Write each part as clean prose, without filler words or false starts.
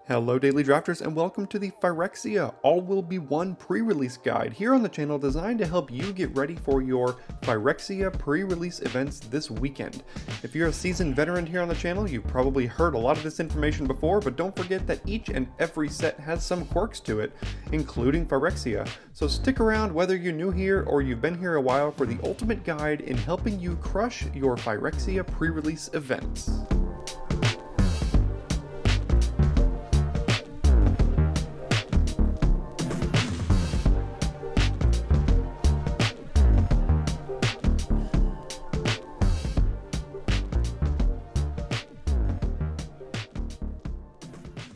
Hello Daily Drafters and welcome to the Phyrexia All Will Be One pre-release guide here on the channel designed to help you get ready for your Phyrexia pre-release events this weekend. If you're a seasoned veteran here on the channel, you've probably heard a lot of this information before, but don't forget that each and every set has some quirks to it, including Phyrexia. So stick around whether you're new here or you've been here a while for the ultimate guide in helping you crush your Phyrexia pre-release events.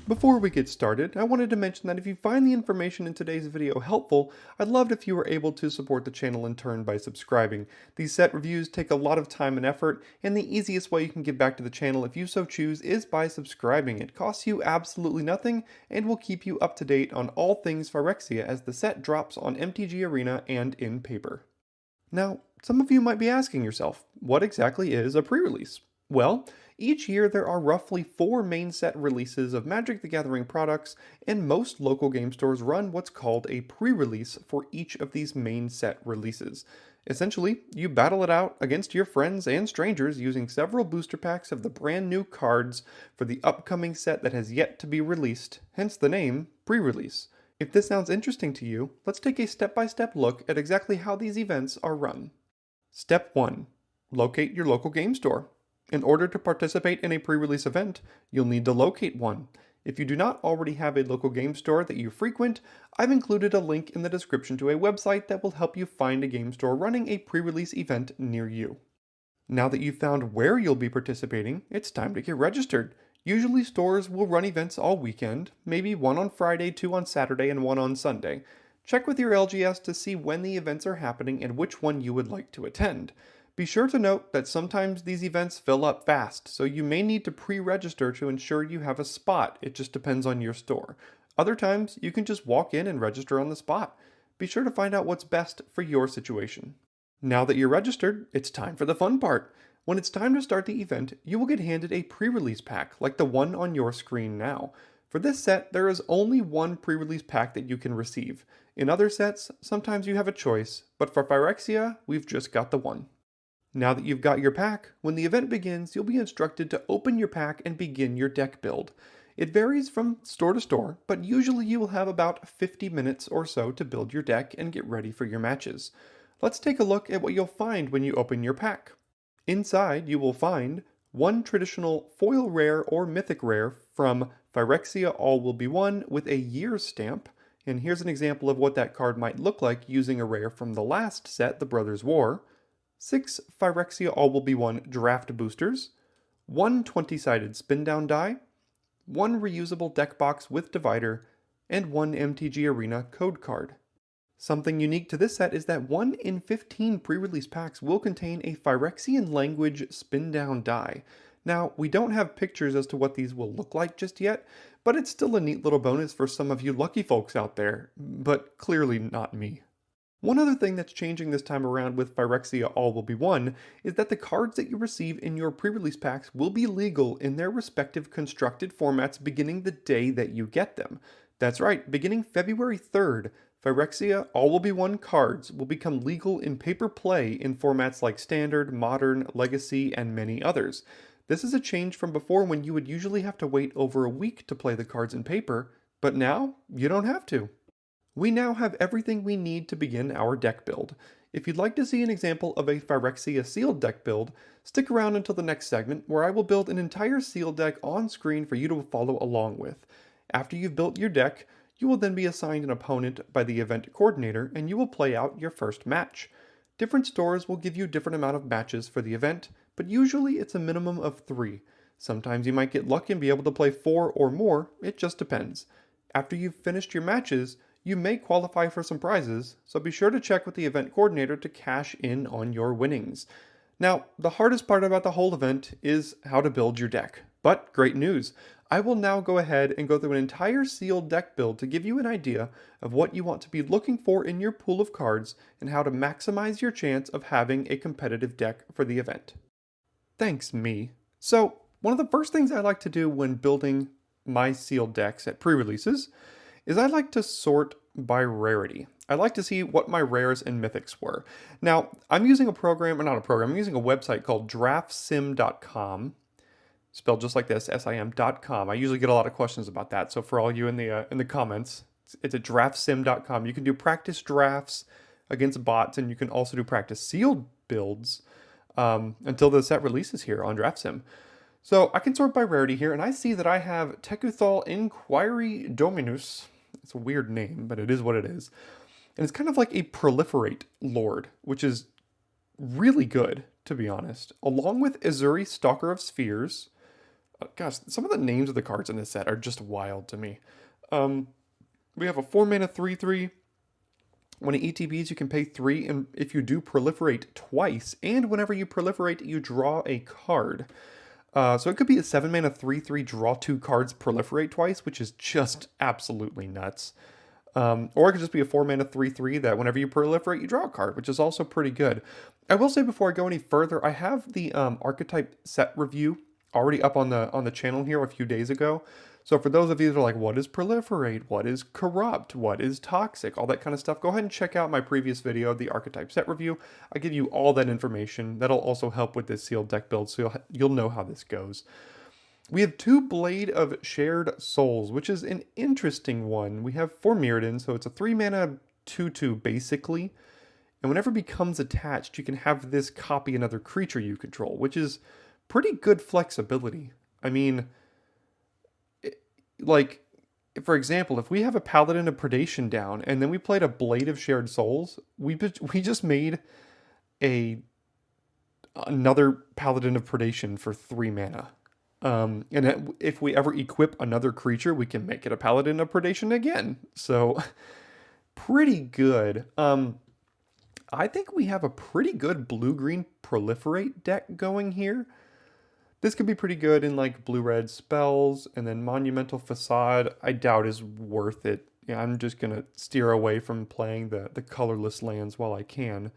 Before we get started, I wanted to mention that if you find the information in today's video helpful, I'd love it if you were able to support the channel in turn by subscribing. These set reviews take a lot of time and effort, and the easiest way you can give back to the channel if you so choose is by subscribing. It costs you absolutely nothing, and will keep you up to date on all things Phyrexia as the set drops on MTG Arena and in paper. Now, some of you might be asking yourself, what exactly is a pre-release? Well, each year there are roughly 4 main set releases of Magic the Gathering products, and most local game stores run what's called a pre-release for each of these main set releases. Essentially, you battle it out against your friends and strangers using several booster packs of the brand new cards for the upcoming set that has yet to be released, hence the name pre-release. If this sounds interesting to you, let's take a step-by-step look at exactly how these events are run. Step 1. Locate your local game store. In order to participate in a pre-release event, you'll need to locate one. If you do not already have a local game store that you frequent, I've included a link in the description to a website that will help you find a game store running a pre-release event near you. Now that you've found where you'll be participating, it's time to get registered. Usually stores will run events all weekend, maybe one on Friday, 2 on Saturday, and 1 on Sunday. Check with your LGS to see when the events are happening and which one you would like to attend. Be sure to note that sometimes these events fill up fast, so you may need to pre-register to ensure you have a spot. It just depends on your store. Other times, you can just walk in and register on the spot. Be sure to find out what's best for your situation. Now that you're registered, it's time for the fun part. When it's time to start the event, you will get handed a pre-release pack, like the one on your screen now. For this set, there is only one pre-release pack that you can receive. In other sets, sometimes you have a choice, but for Phyrexia, we've just got the one. Now that you've got your pack, when the event begins, you'll be instructed to open your pack and begin your deck build. It varies from store to store, but usually you will have about 50 minutes or so to build your deck and get ready for your matches. Let's take a look at what you'll find when you open your pack. Inside, you will find one traditional foil rare or mythic rare from Phyrexia All Will Be One with a year stamp, and here's an example of what that card might look like using a rare from the last set, the Brothers' War. 6 Phyrexia All Will Be One draft boosters, 1 20-sided spin down die, 1 reusable deck box with divider, and 1 MTG Arena code card. Something unique to this set is that 1 in 15 pre-release packs will contain a Phyrexian language spin down die. Now, we don't have pictures as to what these will look like just yet, but it's still a neat little bonus for some of you lucky folks out there, but clearly not me. One other thing that's changing this time around with Phyrexia All Will Be One is that the cards that you receive in your pre-release packs will be legal in their respective constructed formats beginning the day that you get them. That's right, beginning February 3rd, Phyrexia All Will Be One cards will become legal in paper play in formats like Standard, Modern, Legacy, and many others. This is a change from before when you would usually have to wait over a week to play the cards in paper, but now you don't have to. We now have everything we need to begin our deck build. If you'd like to see an example of a Phyrexia sealed deck build, stick around until the next segment where I will build an entire sealed deck on screen for you to follow along with. After you've built your deck, you will then be assigned an opponent by the event coordinator and you will play out your first match. Different stores will give you different amount of matches for the event, but usually it's a minimum of 3. Sometimes you might get lucky and be able to play 4 or more, it just depends. After you've finished your matches, you may qualify for some prizes, so be sure to check with the event coordinator to cash in on your winnings. Now, the hardest part about the whole event is how to build your deck. But great news! I will now go ahead and go through an entire sealed deck build to give you an idea of what you want to be looking for in your pool of cards and how to maximize your chance of having a competitive deck for the event. Thanks, me. So, one of the first things I like to do when building my sealed decks at pre-releases is I like to sort by rarity. I like to see what my rares and mythics were. Now, I'm using a program, or not a program, I'm using a website called draftsim.com, spelled just like this, sim.com. I usually get a lot of questions about that, so for all you in the comments, it's at draftsim.com. You can do practice drafts against bots, and you can also do practice sealed builds until the set releases here on DraftSim. So I can sort by rarity here, and I see that I have Tekuthal Inquiry Dominus. It's a weird name, but it is what it is. And it's kind of like a proliferate lord, which is really good, to be honest. Along with Azuri, Stalker of Spheres. Gosh, some of the names of the cards in this set are just wild to me. We have a 4-mana 3/3. When it ETBs, you can pay 3, and if you do proliferate twice, and whenever you proliferate, you draw a card. So it could be a 7-mana 3/3 draw 2 cards, proliferate twice, which is just absolutely nuts. Or it could just be a 4-mana 3/3 that whenever you proliferate, you draw a card, which is also pretty good. I will say before I go any further, I have the archetype set review already up on the channel here a few days ago. So for those of you that are like, what is proliferate? What is corrupt? What is toxic? All that kind of stuff, go ahead and check out my previous video, the archetype set review. I give you all that information. That'll also help with this sealed deck build, so you'll know how this goes. We have 2 Blade of Shared Souls, which is an interesting one. We have 4 Mirrodin, so it's a 3-mana 2/2 basically. And whenever it becomes attached, you can have this copy another creature you control, which is pretty good flexibility. I mean, like, for example, if we have a Paladin of Predation down, and then we played a Blade of Shared Souls, we just made another Paladin of Predation for 3 mana. And if we ever equip another creature, we can make it a Paladin of Predation again. So, pretty good. I think we have a pretty good blue-green proliferate deck going here. This could be pretty good in like blue-red spells, and then Monumental Facade I doubt is worth it. Yeah, I'm just going to steer away from playing the colorless lands while I can.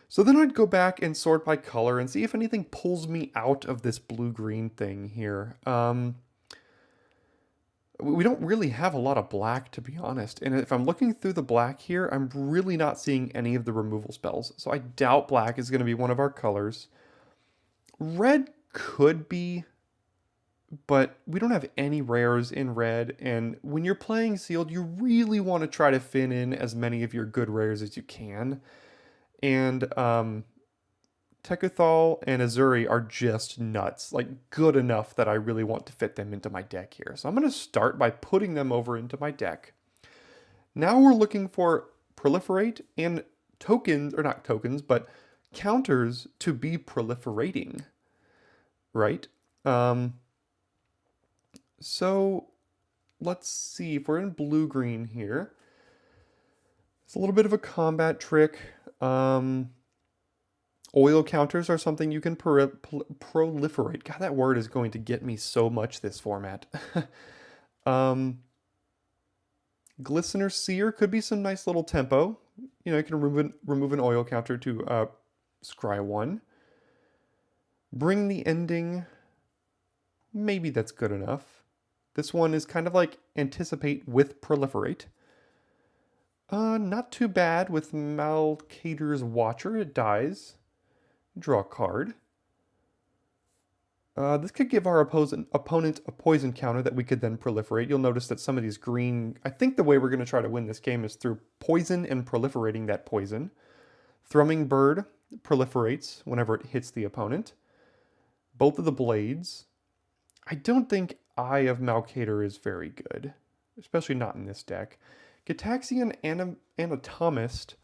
So then I'd go back and sort by color and see if anything pulls me out of this blue-green thing here. We don't really have a lot of black, to be honest. And if I'm looking through the black here, I'm really not seeing any of the removal spells. So I doubt black is going to be one of our colors. Red could be, but we don't have any rares in red. And when you're playing sealed, you really want to try to fit in as many of your good rares as you can. And Tekuthal and Azuri are just nuts, like good enough that I really want to fit them into my deck here. So I'm going to start by putting them over into my deck. Now we're looking for proliferate and tokens, or not tokens, but counters to be proliferating, right? So let's see if we're in blue-green here. It's a little bit of a combat trick. Oil counters are something you can proliferate. God, that word is going to get me so much this format. Glistener Seer could be some nice little tempo. You know, you can remove an oil counter to scry 1. Bring the Ending. Maybe that's good enough. This one is kind of like Anticipate with Proliferate. Not too bad with Malcader's Watcher. It dies. Draw a card. This could give our opponent a poison counter that we could then proliferate. You'll notice that some of these green... I think the way we're going to try to win this game is through poison and proliferating that poison. Thrumming Bird proliferates whenever it hits the opponent. Both of the Blades. I don't think Eye of Malcader is very good, especially not in this deck. Gitaxian Anatomist.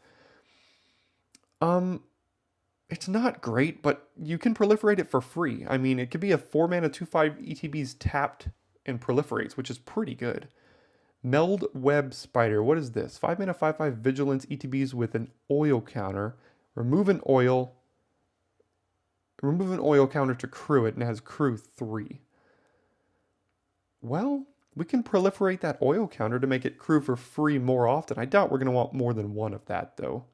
It's not great, but you can proliferate it for free. I mean, it could be a 4-mana 2/5 ETBs tapped and proliferates, which is pretty good. Meld Web Spider. What is this? 5-mana 5/5 Vigilance ETBs with an oil counter. Remove an oil counter to crew it, and it has crew 3. Well, we can proliferate that oil counter to make it crew for free more often. I doubt we're going to want more than one of that, though.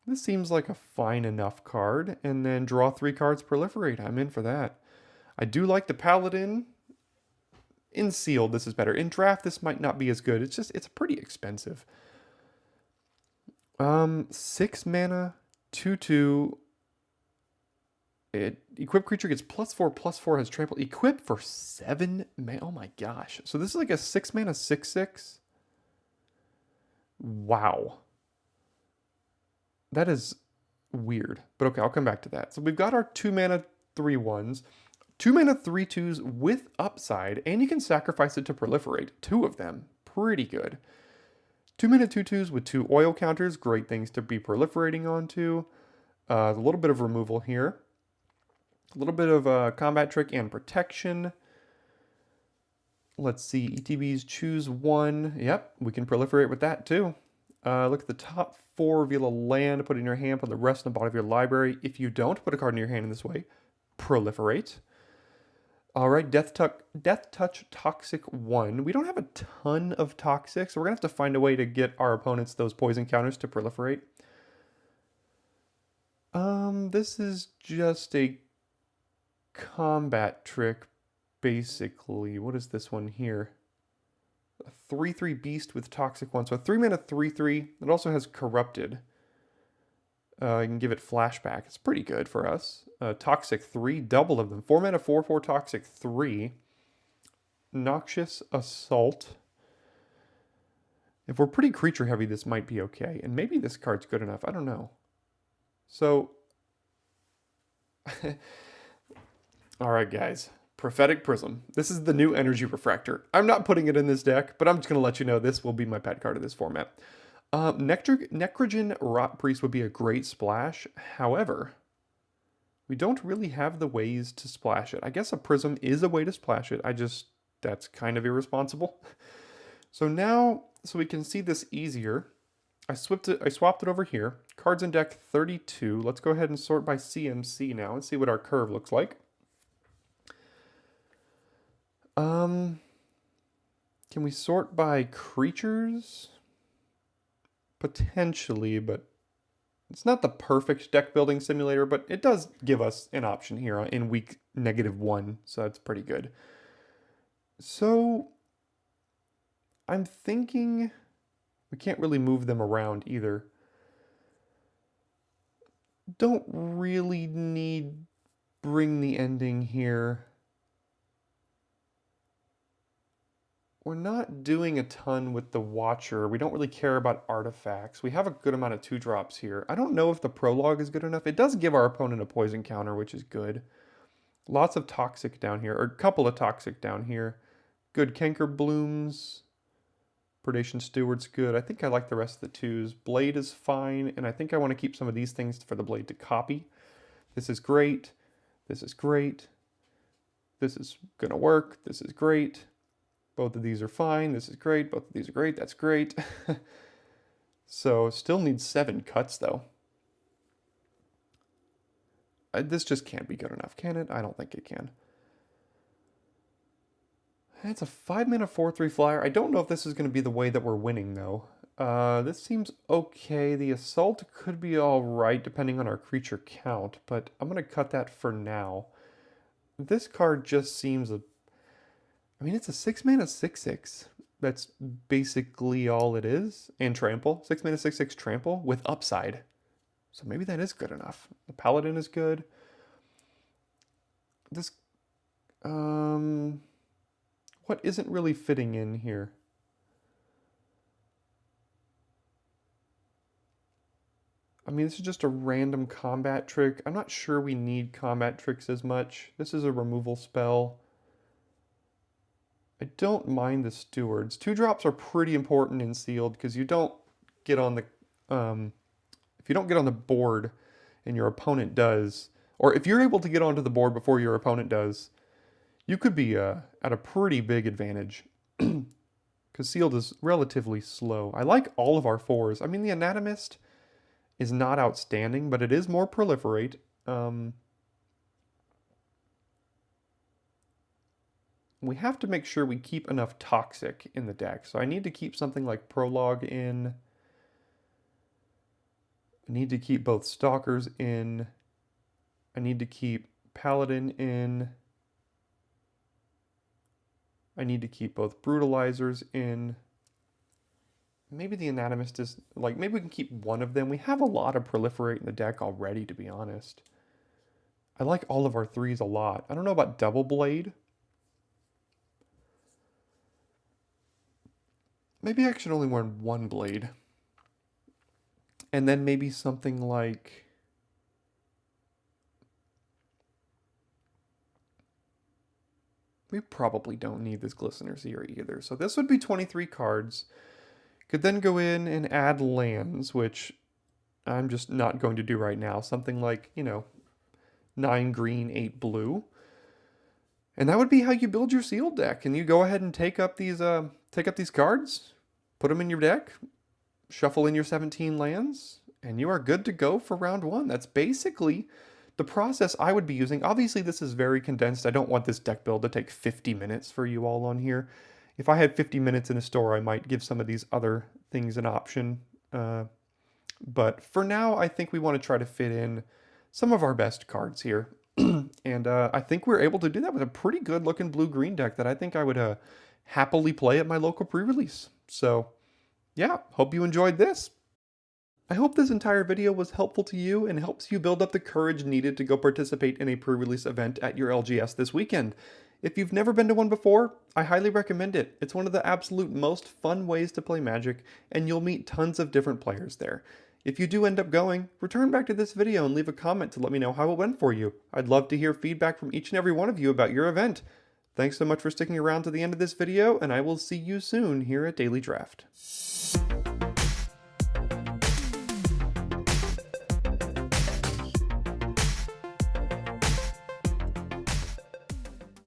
This seems like a fine enough card. And then draw 3 cards, proliferate. I'm in for that. I do like the Paladin. In Sealed, this is better. In Draft, this might not be as good. It's pretty expensive. 6 mana, 2/2. Equipped creature gets +4/+4, has trample. Equip for 7 mana. Oh my gosh. So this is like a 6 mana 6/6. Wow. That is weird. But okay, I'll come back to that. So we've got our 2 mana 3/1s, 2 mana 3/2s with upside, and you can sacrifice it to proliferate. 2 of them. Pretty good. 2 mana 2/2s with 2 oil counters. Great things to be proliferating onto. A little bit of removal here. A little bit of combat trick and protection. Let's see, ETBs, choose 1. Yep, we can proliferate with that too. Look at the top 4, reveal a land, put it in your hand, put the rest in the bottom of your library. If you don't, put a card in your hand in this way. Proliferate. All right, Death Touch Toxic 1. We don't have a ton of Toxic, so we're going to have to find a way to get our opponents those poison counters to proliferate. This is just a combat trick, basically. What is this one here? A 3/3 beast with Toxic 1. So a 3 mana 3/3. It also has Corrupted. You can give it flashback. It's pretty good for us. Toxic 3, double of them. 4 mana 4/4 Toxic 3. Noxious Assault. If we're pretty creature heavy, this might be okay. And maybe this card's good enough. I don't know. So, all right, guys. Prophetic Prism. This is the new Energy Refractor. I'm not putting it in this deck, but I'm just going to let you know this will be my pet card of this format. Necrogen Rot Priest would be a great splash. However, we don't really have the ways to splash it. I guess a Prism is a way to splash it. That's kind of irresponsible. So now, so we can see this easier, I swapped it over here. Cards in deck 32. Let's go ahead and sort by CMC now and see what our curve looks like. Can we sort by creatures? Potentially, but it's not the perfect deck building simulator, but it does give us an option here in week -1, so that's pretty good. So I'm thinking we can't really move them around either. Don't really need Bring the Ending here. We're not doing a ton with the Watcher. We don't really care about artifacts. We have a good amount of 2-drops here. I don't know if the Prologue is good enough. It does give our opponent a poison counter, which is good. Lots of Toxic down here, or a couple of Toxic down here. Good Canker Blooms. Predation Steward's good. I think I like the rest of the 2s. Blade is fine, and I think I want to keep some of these things for the Blade to copy. This is great. This is great. This is going to work. This is great. Both of these are fine. This is great. Both of these are great. That's great. So still needs 7 cuts though. This just can't be good enough, can it? I don't think it can. It's a 5 mana 4/3 flyer. I don't know if this is going to be the way that we're winning though. This seems okay. The Assault could be all right depending on our creature count, but I'm going to cut that for now. This card just seems I mean, it's a 6 mana 6/6. That's basically all it is. And trample. 6 mana 6/6 trample with upside. So maybe that is good enough. The Paladin is good. This, what isn't really fitting in here? I mean, this is just a random combat trick. I'm not sure we need combat tricks as much. This is a removal spell. I don't mind the Stewards. 2-drops are pretty important in Sealed because you don't get on the, if you don't get on the board and your opponent does, or if you're able to get onto the board before your opponent does, you could be at a pretty big advantage because Sealed is relatively slow. I like all of our 4s. I mean, the Anatomist is not outstanding, but it is more proliferate. We have to make sure we keep enough Toxic in the deck. So I need to keep something like Prologue in. I need to keep both Stalkers in. I need to keep Paladin in. I need to keep both brutalizers in. Maybe the anatomist is, like, maybe we can keep one of them. We have a lot of proliferate in the deck already, to be honest. I like all of our 3s a lot. I don't know about double blade. Maybe I should only wear one blade. And then maybe something like... We probably don't need this Glistener Seer either. So this would be 23 cards. Could then go in and add lands, which I'm just not going to do right now. Something like, 9 green, 8 blue. And that would be how you build your sealed deck. And you go ahead and take up these cards, put them in your deck, shuffle in your 17 lands, and you are good to go for round 1. That's basically the process I would be using. Obviously, this is very condensed. I don't want this deck build to take 50 minutes for you all on here. If I had 50 minutes in a store, I might give some of these other things an option. But for now, I think we want to try to fit in some of our best cards here. And I think we're able to do that with a pretty good looking blue-green deck that I think I would happily play at my local pre-release. So yeah, hope you enjoyed this. I hope this entire video was helpful to you and helps you build up the courage needed to go participate in a pre-release event at your LGS this weekend. If you've never been to one before, I highly recommend it. It's one of the absolute most fun ways to play Magic, and you'll meet tons of different players there. If you do end up going, return back to this video and leave a comment to let me know how it went for you. I'd love to hear feedback from each and every one of you about your event. Thanks so much for sticking around to the end of this video, and I will see you soon here at Daily Draft.